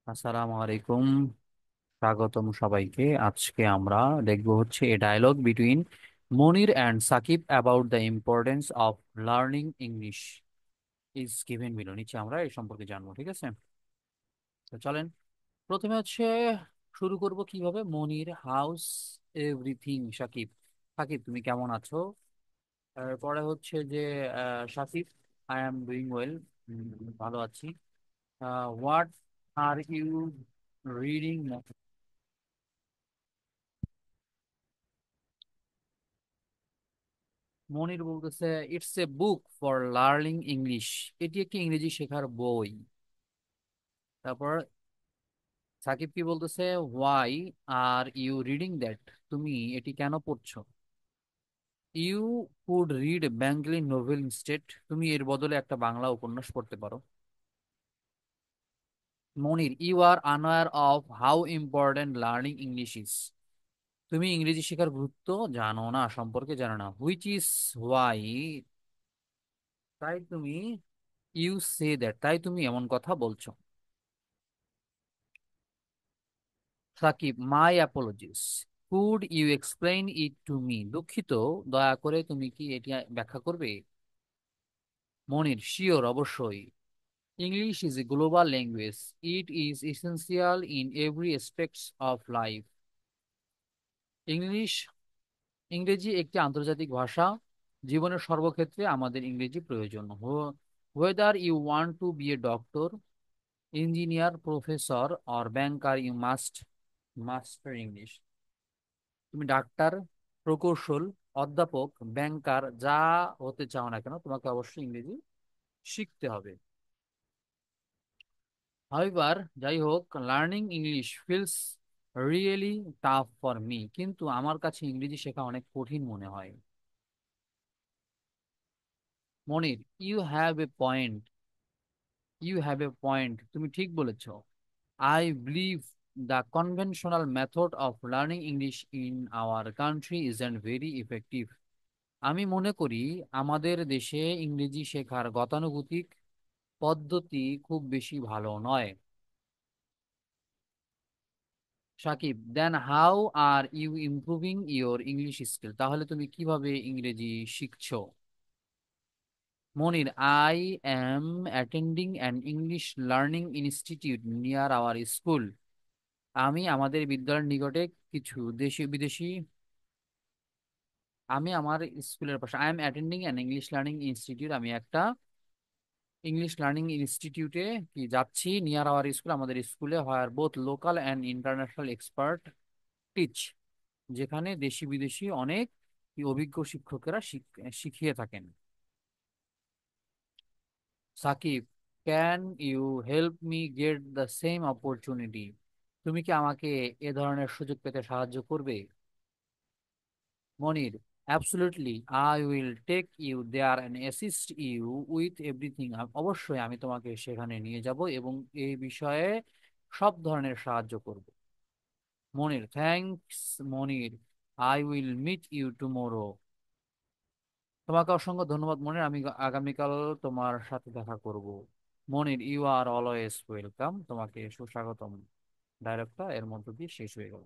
আসসালামু আলাইকুম। স্বাগতম সবাইকে। আজকে আমরা দেখব হচ্ছে a dialogue between Monir and Sakib about the importance of learning English is given below. নিচে আমরা এই সম্পর্কে জানবো, ঠিক আছে? তো চলেন, প্রথমে হচ্ছে শুরু করব কিভাবে। Monir, how's everything Sakib. সাকিব, তুমি কেমন আছো? তারপরে হচ্ছে যে Sakib, I am doing well, ভালো আছি। What are you reading? Monir বলতেছে, it's a book for learning English. এটি একটি ইংরেজি শেখার বই। তারপর সাকিব কি বলতেছে, why are you reading that? তুমি এটি কেন পড়ছো? You could read Bengali novel instead. তুমি এর বদলে একটা বাংলা উপন্যাস পড়তে পারো। Monir, you are আনওয়্যার of how important learning English is. তুমি ইংরেজি শেখার গুরুত্ব জানো না, সম্পর্কে জানো না। হুইচ ইজ হোয়াই, তাই তুমি, ইউ সে দ্যাট, তাই তুমি এমন কথা বলছো। Sakib, my apologies, could you explain it to me? দুঃখিত, দয়া করে তুমি কি এটি ব্যাখ্যা করবে? মনির, শিওর, অবশ্যই। English is a global language, it is essential in every aspects of life. English, ইংরেজি একটি আন্তর্জাতিক ভাষা, জীবনের সর্বক্ষেত্রে আমাদের ইংরেজি প্রয়োজন। Whether you want to be a doctor, engineer, professor or banker, you must master English. তুমি ডাক্তার, প্রকৌশল, অধ্যাপক, ব্যাংকার যা হতে চাও না কেন, তোমাকে অবশ্যই ইংরেজি শিখতে হবে। হাউএভার, যাই হোক, learning English feels really tough for me. কিন্তু আমার কাছে ইংরেজি শেখা অনেক কঠিন মনে হয়। মনির, ইউ হ্যাভ এ পয়েন্ট, তুমি ঠিক বলেছ। I believe the conventional method of learning English in our country isn't very effective. আমি মনে করি আমাদের দেশে ইংরেজি শেখার গতানুগতিক পদ্ধতি খুব বেশি ভালো নয়। Sakib, then how are you improving your English skill? তাহলে তুমি কিভাবে ইংরেজি শিখছো? Monir, I am attending an English learning institute near our school. আমি আমাদের বিদ্যালয়ের নিকটে কিছু দেশি বিদেশি, আমি আমার স্কুলের পাশে, I am attending an English learning institute, আমি একটা ইংলিশ লার্নিং ইনস্টিটিউটে কি যাচ্ছি, নিয়ার আওয়ার স্কুল, আমাদের স্কুলে, হয় both local and international expert teach, যেখানে দেশি বিদেশি অনেক অভিজ্ঞ শিক্ষকেরা শিখিয়ে থাকেন। Sakib, can you help me get the same opportunity? তুমি কি আমাকে এ ধরনের সুযোগ পেতে সাহায্য করবে? Monir, absolutely, I will take you there and assist you with everything. অবশ্যই আমি তোমাকে সেখানে নিয়ে যাব এবং এই বিষয়ে সব ধরনের সাহায্য করব। Monir, thanks Monir, I will meet you tomorrow. তোমাকে অসংখ্য ধন্যবাদ মনির, আমি আগামীকাল তোমার সাথে দেখা করব। মনির, ইউ আর অলওয়েজ ওয়েলকাম, তোমাকে সুস্বাগতম। ডায়লগটা এর মধ্য দিয়ে শেষ হয়ে গেল।